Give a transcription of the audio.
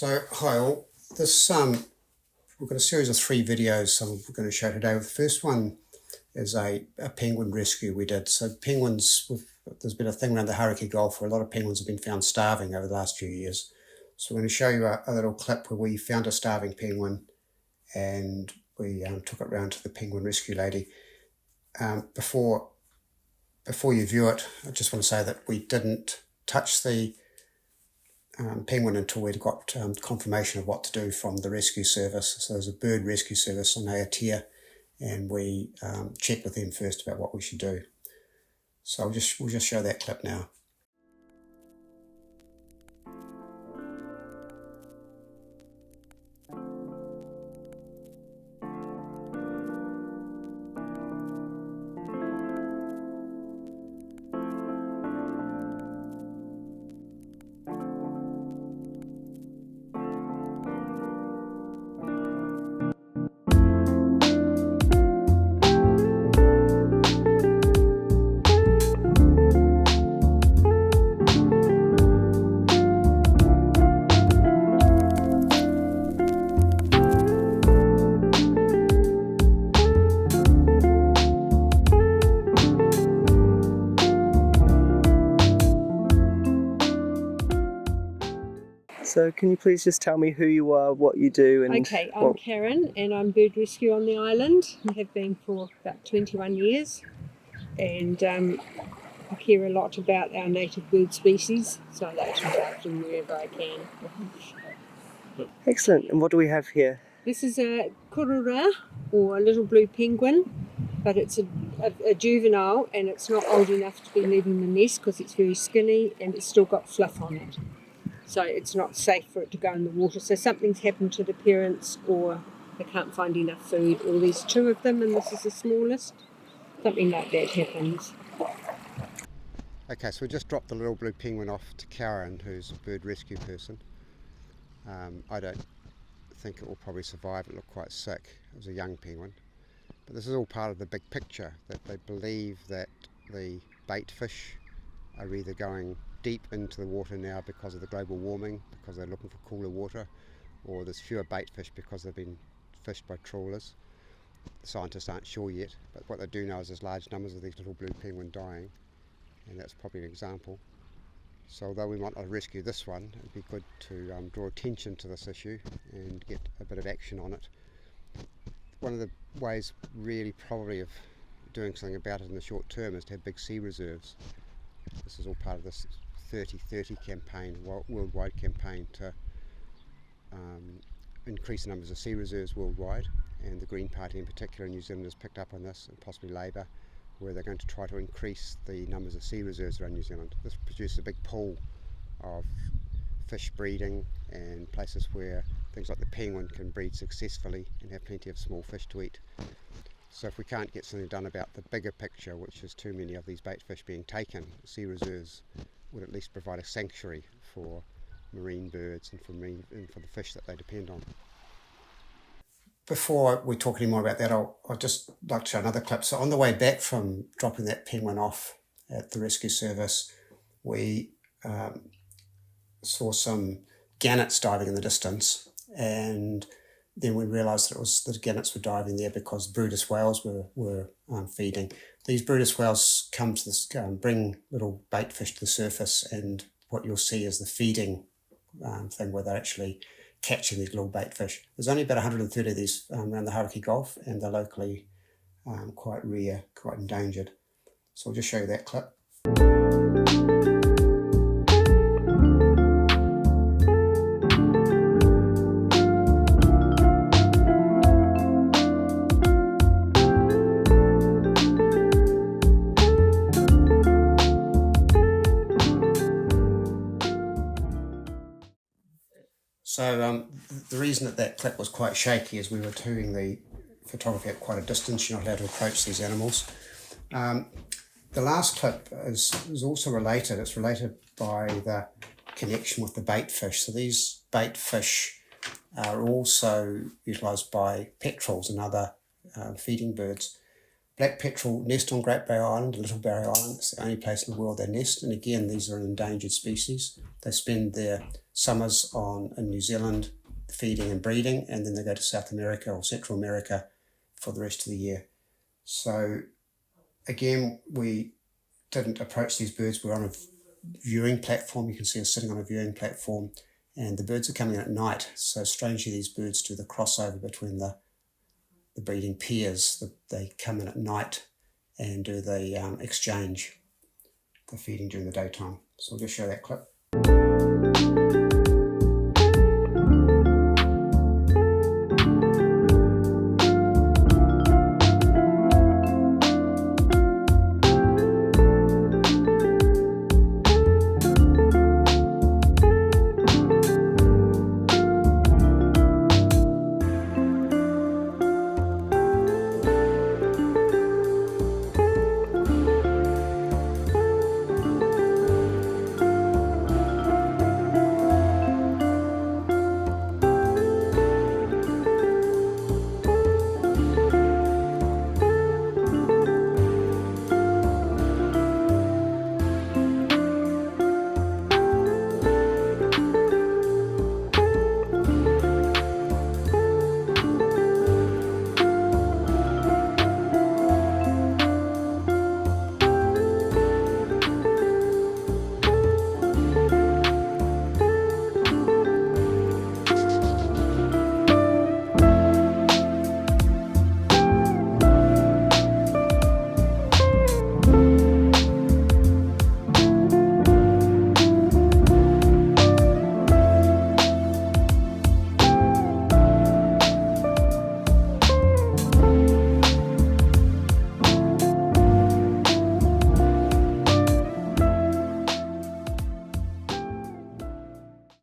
So hi all, we've got a series of 3 videos we're going to show today. The first one is a penguin rescue we did. So penguins, there's been a thing around the Hauraki Gulf where a lot of penguins have been found starving over the last few years. So we're going to show you a little clip where we found a starving penguin and we took it round to the penguin rescue lady. Before you view it, I just want to say that we didn't touch the penguin until we'd got confirmation of what to do from the rescue service. So there's a bird rescue service on Aotea, and we checked with them first about what we should do. So we'll just show that clip now. So can you please just tell me who you are, what you do, and... Okay, I'm Karen and I'm bird rescue on the island. I have been for about 21 years, and I care a lot about our native bird species, so I like to look after them wherever I can. Excellent. And what do we have here? This is a kurura, or a little blue penguin, but it's a juvenile and it's not old enough to be leaving the nest because it's very skinny and it's still got fluff on it. So it's not safe for it to go in the water. So something's happened to the parents, or they can't find enough food, or there's 2 of them and this is the smallest. Something like that happens. Okay, so we just dropped the little blue penguin off to Karen, who's a bird rescue person. I don't think it will probably survive. It looked quite sick. It was a young penguin. But this is all part of the big picture, that they believe that the bait fish are either going deep into the water now because of the global warming, because they're looking for cooler water, or there's fewer bait fish because they've been fished by trawlers. The scientists aren't sure yet, but what they do know is there's large numbers of these little blue penguin dying, and that's probably an example. So although we might not rescue this one, it'd be good to draw attention to this issue and get a bit of action on it. One of the ways really probably of doing something about it in the short term is to have big sea reserves. This is all part of this 30-30 campaign, worldwide campaign, to increase the numbers of sea reserves worldwide, and the Green Party in particular in New Zealand has picked up on this, and possibly Labour, where they're going to try to increase the numbers of sea reserves around New Zealand. This produces a big pool of fish breeding and places where things like the penguin can breed successfully and have plenty of small fish to eat. So if we can't get something done about the bigger picture, which is too many of these bait fish being taken, sea reserves would at least provide a sanctuary for marine birds and for the fish that they depend on. Before we talk any more about that, I'd just like to show another clip. So on the way back from dropping that penguin off at the rescue service, we saw some gannets diving in the distance, and then we realised that it was the gannets were diving there because Brutus whales were feeding. These Brutus whales come to this, bring little bait fish to the surface, and what you'll see is the feeding thing where they're actually catching these little bait fish. There's only about 130 of these around the Hauraki Gulf, and they're locally quite rare, quite endangered. So I'll just show you that clip. So the reason that clip was quite shaky is we were doing the photography at quite a distance. You're not allowed to approach these animals. The last clip is also related. It's related by the connection with the bait fish. So these bait fish are also utilised by petrels and other feeding birds. Black petrel nest on Great Barrier Island, Little Barrier Island. It's the only place in the world they nest. And again, these are an endangered species. They spend their summers in New Zealand feeding and breeding, and then they go to South America or Central America for the rest of the year. So again, we didn't approach these birds. We're on a viewing platform. You can see us sitting on a viewing platform, and the birds are coming in at night. So strangely, these birds do the crossover between the breeding pairs. They come in at night and do the exchange, the feeding during the daytime. So I'll just show that clip.